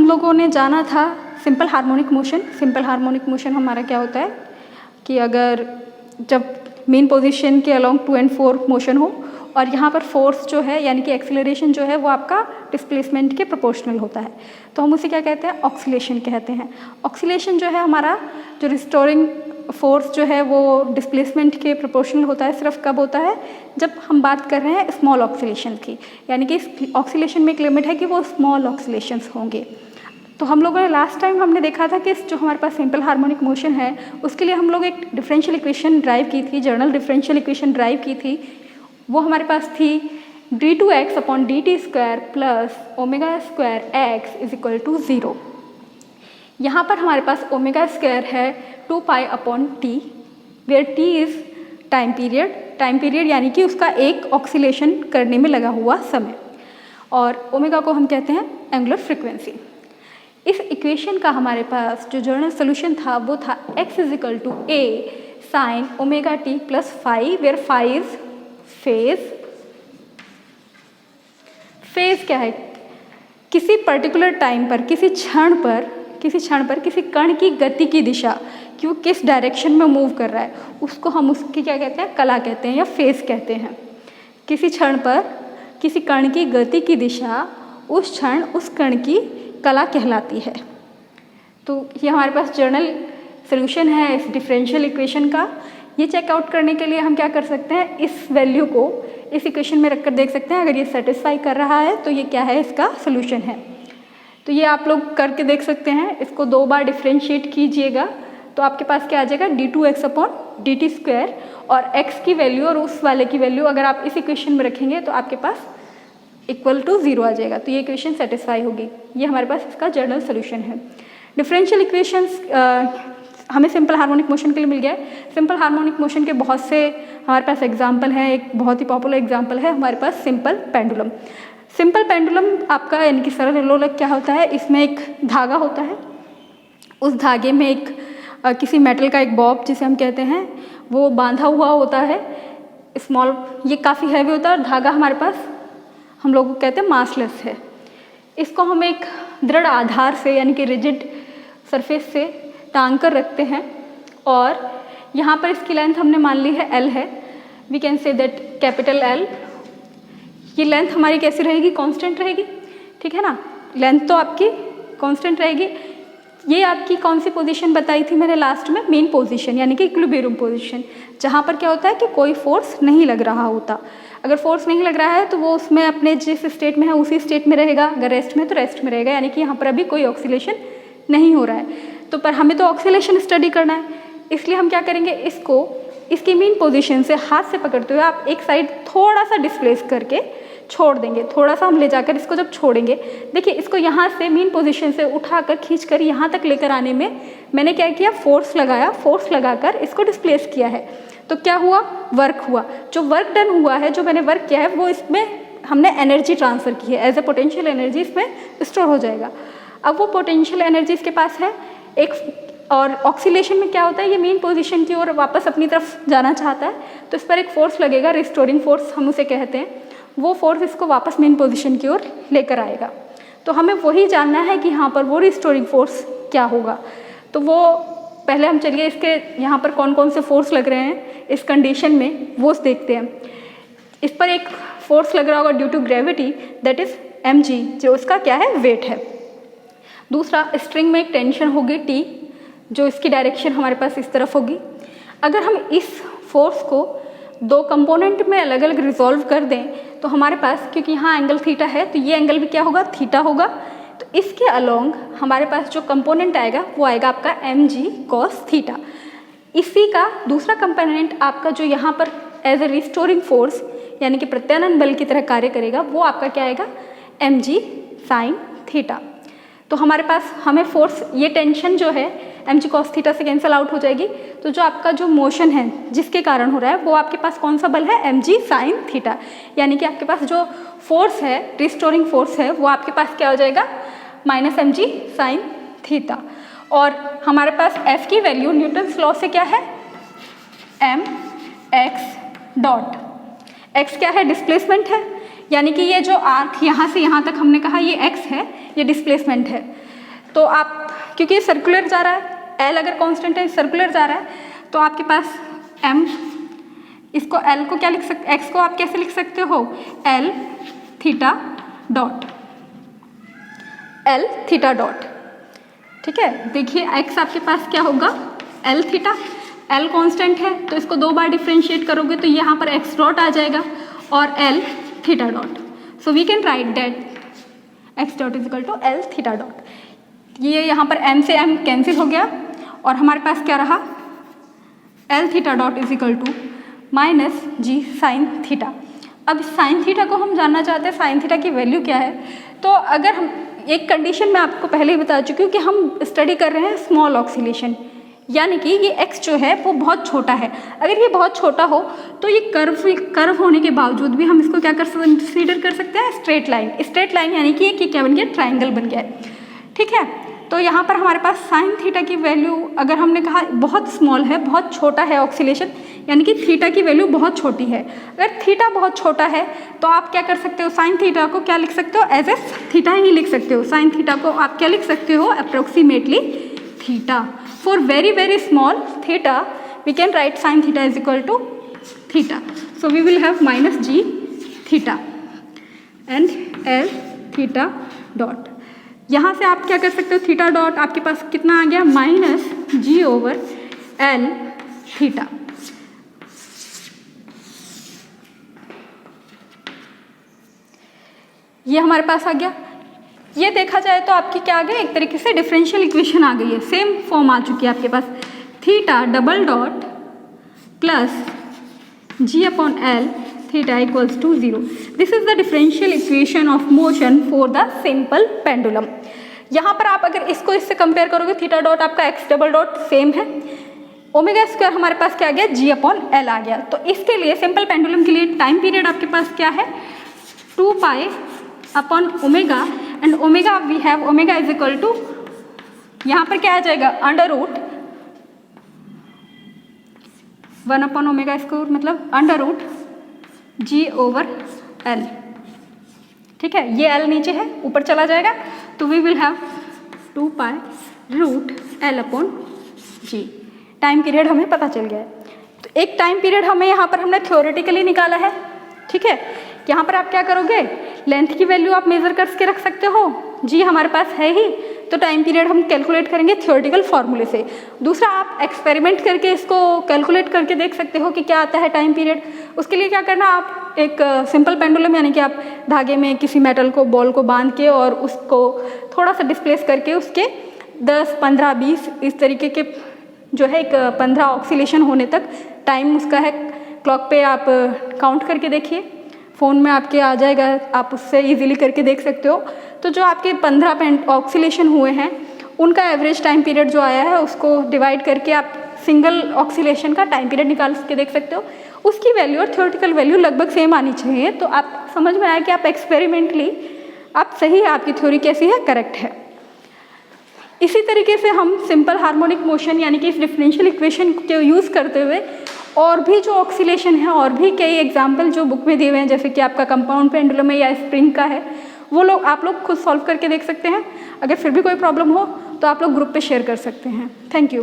लोगों ने जाना था simple harmonic motion. Simple harmonic motion हमारा क्या होता है कि अगर जब मेन पोजीशन के अलोंग 2 and 4 मोशन हो और यहाँ पर फोर्स जो है यानी कि एक्सेलरेशन जो है वो आपका डिस्प्लेसमेंट के प्रोपोर्शनल होता है, तो हम उसे क्या कहते हैं, ऑक्सीलेशन कहते हैं। ऑक्सीलेशन जो है हमारा जो रिस्टोरिंग फोर्स जो है वो डिस्प्लेसमेंट के प्रोपोर्शनल होता है। सिर्फ कब होता है, जब हम बात कर रहे हैं स्मॉल ऑक्सीलेशन की, यानी कि इस ऑक्सीलेशन में एक लिमिट है कि वो स्मॉल ऑक्सीलेशंस होंगे। तो हम लोगों ने लास्ट टाइम हमने देखा था कि जो हमारे पास सिंपल हार्मोनिक मोशन है उसके लिए हम लोग एक डिफरेंशियल इक्वेशन ड्राइव की थी, जर्नल डिफरेंशियल इक्वेशन ड्राइव की थी। वो हमारे पास थी d2x/dt² प्लस ω² x = 0। यहाँ पर हमारे पास ω² है 2π/t, where t is time period यानी कि उसका एक ऑक्सीलेशन करने में लगा हुआ समय, और ओमेगा को हम कहते हैं एंगुलर फ्रिक्वेंसी। इस इक्वेशन का हमारे पास जो जर्नल सोल्यूशन था वो था x = a sin ωt + phi, where phi is phase. Phase क्या है, किसी पर्टिकुलर टाइम पर, किसी क्षण पर किसी कण की गति की दिशा कि वो किस डायरेक्शन में मूव कर रहा है, उसको हम उसकी क्या कहते हैं, कला कहते हैं या फेज कहते हैं। किसी क्षण पर किसी कण की गति की दिशा उस क्षण उस कण की कला कहलाती है। तो ये हमारे पास जर्नल सोल्यूशन है इस डिफरेंशियल इक्वेशन का। ये चेकआउट करने के लिए हम क्या कर सकते हैं, इस वैल्यू को इस इक्वेशन में रखकर देख सकते हैं। अगर ये सेटिस्फाई कर रहा है तो ये क्या है, इसका सोल्यूशन है। तो ये आप लोग करके देख सकते हैं। इसको 2 बार डिफ्रेंशिएट कीजिएगा तो आपके पास क्या आ जाएगा, d2x/dt², और x की वैल्यू और उस वाले की वैल्यू अगर आप इस इक्वेशन में रखेंगे तो आपके पास = 0 आ जाएगा। तो ये इक्वेशन सेटिस्फाई होगी। ये हमारे पास इसका जर्नल सोल्यूशन है। डिफरेंशियल इक्वेशंस हमें सिंपल हार्मोनिक मोशन के लिए मिल गया है। सिंपल हार्मोनिक मोशन के बहुत से हमारे पास एग्जाम्पल हैं। एक बहुत ही पॉपुलर एग्जाम्पल है हमारे पास सिंपल पेंडुलम। सिंपल पेंडुलम आपका यानी कि सरल लोलक क्या होता है, इसमें एक धागा होता है, उस धागे में एक किसी मेटल का एक बॉब जिसे हम कहते हैं वो बांधा हुआ होता है। स्मॉल, ये काफ़ी हैवी होता है और धागा हमारे पास हम लोग कहते हैं मासलेस है। इसको हम एक दृढ़ आधार से यानी कि रिजिड सरफेस से टांग कर रखते हैं और यहाँ पर इसकी लेंथ हमने मान ली है L है। We can say that capital L। ये लेंथ हमारी कैसी रहेगी, कांस्टेंट रहेगी, ठीक है ना। लेंथ तो आपकी कांस्टेंट रहेगी। ये आपकी कौन सी पोजीशन बताई थी मैंने लास्ट में, मेन पोजीशन यानी कि इक्विलिब्रियम पोजीशन, जहाँ पर क्या होता है कि कोई फोर्स नहीं लग रहा होता। अगर फोर्स नहीं लग रहा है तो वो उसमें अपने जिस स्टेट में है उसी स्टेट में रहेगा, अगर रेस्ट में तो रेस्ट में रहेगा, यानी कि यहाँ पर अभी कोई ऑक्सीलेशन नहीं हो रहा है। तो पर हमें तो ऑक्सीलेशन स्टडी करना है, इसलिए हम क्या करेंगे, इसको इसकी मेन पोजीशन से हाथ से पकड़ते हुए आप एक साइड थोड़ा सा डिस्प्लेस करके छोड़ देंगे। थोड़ा सा हम ले जाकर इसको जब छोड़ेंगे, देखिए इसको यहाँ से मेन पोजीशन से उठाकर खींचकर यहाँ तक लेकर आने में मैंने क्या किया, फोर्स लगाया। फोर्स लगाकर इसको डिस्प्लेस किया है। तो क्या हुआ, वर्क हुआ। जो वर्क डन हुआ है, जो मैंने वर्क किया है वो इसमें हमने एनर्जी ट्रांसफ़र की है, एज ए पोटेंशियल एनर्जी इसमें स्टोर हो जाएगा। अब वो पोटेंशियल एनर्जी इसके पास है एक, और ऑक्सीलेशन में क्या होता है, ये मेन पोजीशन की ओर वापस अपनी तरफ जाना चाहता है तो इस पर एक फोर्स लगेगा, रिस्टोरिंग फोर्स हम उसे कहते हैं। वो फोर्स इसको वापस मेन पोजीशन की ओर लेकर आएगा। तो हमें वही जानना है कि यहाँ पर वो रिस्टोरिंग फोर्स क्या होगा। तो वो पहले हम चलिए इसके यहाँ पर कौन कौन से फोर्स लग रहे हैं इस कंडीशन में वो देखते हैं। इस पर एक फोर्स लग रहा होगा due to gravity, that is mg, जो इसका क्या है, वेट है। दूसरा, स्ट्रिंग में एक टेंशन होगी T, जो इसकी डायरेक्शन हमारे पास इस तरफ होगी। अगर हम इस फोर्स को 2 कंपोनेंट में अलग अलग रिजॉल्व कर दें तो हमारे पास, क्योंकि यहाँ एंगल थीटा है तो ये एंगल भी क्या होगा, थीटा होगा। तो इसके अलोंग हमारे पास जो कंपोनेंट आएगा वो आएगा आपका mg cos थीटा। इसी का दूसरा कंपोनेंट आपका जो यहाँ पर एज ए रिस्टोरिंग फोर्स यानी कि प्रत्यानयन बल की तरह कार्य करेगा, वो आपका क्या आएगा, mg sin थीटा। तो हमारे पास हमें फोर्स, ये टेंशन जो है mg cos थीटा से कैंसिल आउट हो जाएगी। तो जो आपका जो मोशन है जिसके कारण हो रहा है वो आपके पास कौन सा बल है, mg sin थीटा, यानी कि आपके पास जो फोर्स है, रिस्टोरिंग फोर्स है, वो आपके पास क्या हो जाएगा, -mg sin थीटा। और हमारे पास F की वैल्यू न्यूटन्स लॉ से क्या है, mx डॉट। x क्या है, डिस्प्लेसमेंट है, यानी कि ये जो आर्क यहाँ से यहाँ तक हमने कहा ये x है, ये डिस्प्लेसमेंट है। तो आप क्योंकि सर्कुलर जा रहा है, एल अगर कांस्टेंट है सर्कुलर जा रहा है, तो आपके पास एम, इसको एल को क्या लिख सकते, एक्स को आप कैसे लिख सकते हो, L theta dot, L theta dot. ठीक है, देखिए एक्स आपके पास क्या होगा, एल थीटा, एल कांस्टेंट है तो इसको 2 बार डिफ्रेंशिएट करोगे तो यहाँ पर एक्स डॉट आ जाएगा और L theta dot. So we can write that X dot is equal to L theta dot. ये यहाँ पर एम से एम कैंसिल हो गया और हमारे पास क्या रहा, L theta dot is equal to minus G sine theta. अब साइन थीटा को हम जानना चाहते हैं साइन थीटा की वैल्यू क्या है। तो अगर हम एक कंडीशन मैं आपको पहले ही बता चुकी हूँ कि हम स्टडी कर रहे हैं स्मॉल ऑक्सीलेशन, यानी कि ये x जो है वो बहुत छोटा है। अगर ये बहुत छोटा हो तो ये कर्व होने के बावजूद भी हम इसको क्या कंसीडर कर सकते हैं, स्ट्रेट लाइन। स्ट्रेट लाइन यानी कि ये क्या बन गया, ट्राइंगल बन गया है। ठीक है, तो यहाँ पर हमारे पास साइन थीटा की वैल्यू, अगर हमने कहा बहुत स्मॉल है, बहुत छोटा है ऑक्सीलेशन, यानी कि थीटा की वैल्यू बहुत छोटी है। अगर थीटा बहुत छोटा है तो आप क्या कर सकते हो, साइन थीटा को क्या लिख सकते हो, एज ए थीटा ही लिख सकते हो। साइन थीटा को आप क्या लिख सकते हो, approximately theta. For very small theta we can write sine theta is equal to theta. So we will have minus G theta and L theta dot. यहाँ से आप क्या कर सकते हो, थीटा डॉट आपके पास कितना आ गया, माइनस जी ओवर एल थीटा। ये हमारे पास आ गया। ये देखा जाए तो आपकी क्या आ गया, एक तरीके से डिफरेंशियल इक्वेशन आ गई है, सेम फॉर्म आ चुकी है आपके पास, theta double dot plus G upon L theta equals to 0। This is the differential equation of motion for the simple pendulum. यहाँ पर आप अगर इसको इससे कंपेयर करोगे, थीटा डॉट आपका एक्स डबल डॉट सेम है, ओमेगा स्क्वायर हमारे पास क्या आ गया, जी अपॉन एल आ गया। तो इसके लिए सिंपल पेंडुलम के लिए टाइम पीरियड आपके पास क्या है, 2 pi upon omega, and omega we have omega is equal to, यहाँ पर क्या आ जाएगा, under root 1 upon omega square, मतलब under root G over L. ठीक है, ये एल नीचे है, ऊपर चला जाएगा, तो we will have 2 pi root L upon G. Time period हमें पता चल गया है। तो एक टाइम पीरियड हमें यहाँ पर हमने थ्योरेटिकली निकाला है। ठीक है, यहाँ पर आप क्या करोगे, लेंथ की वैल्यू आप मेजर करके रख सकते हो, जी हमारे पास है ही, तो टाइम पीरियड हम कैलकुलेट करेंगे थ्योरेटिकल फॉर्मूले से। दूसरा, आप एक्सपेरिमेंट करके इसको कैलकुलेट करके देख सकते हो कि क्या आता है टाइम पीरियड। उसके लिए क्या करना, आप एक सिंपल पेंडुलम यानी कि आप धागे में किसी मेटल को, बॉल को बांध के और उसको थोड़ा सा डिस्प्लेस करके उसके 10, 15, 20 इस तरीके के जो है एक 15 ऑक्सीलेशन होने तक टाइम उसका है, क्लॉक पे आप काउंट करके देखिए, फ़ोन में आपके आ जाएगा, आप उससे इजीली करके देख सकते हो। तो जो आपके 15 ऑक्सीलेशन हुए हैं उनका एवरेज टाइम पीरियड जो आया है उसको डिवाइड करके आप सिंगल ऑक्सीलेशन का टाइम पीरियड निकाल के देख सकते हो। उसकी वैल्यू और थ्योरेटिकल वैल्यू लगभग सेम आनी चाहिए, तो आप समझ में आया कि आप एक्सपेरिमेंटली आप सही है, आपकी थ्योरी कैसी है, करेक्ट है। इसी तरीके से हम सिंपल हार्मोनिक मोशन यानी कि इस डिफरेंशियल इक्वेशन को यूज़ करते हुए और भी जो ऑक्सीलेशन है और भी कई एग्जाम्पल जो बुक में दिए हुए हैं, जैसे कि आपका कंपाउंड पेंडुलम है या स्प्रिंग का है, वो लोग आप लोग खुद सॉल्व करके देख सकते हैं। अगर फिर भी कोई प्रॉब्लम हो तो आप लोग ग्रुप पे शेयर कर सकते हैं। Thank you.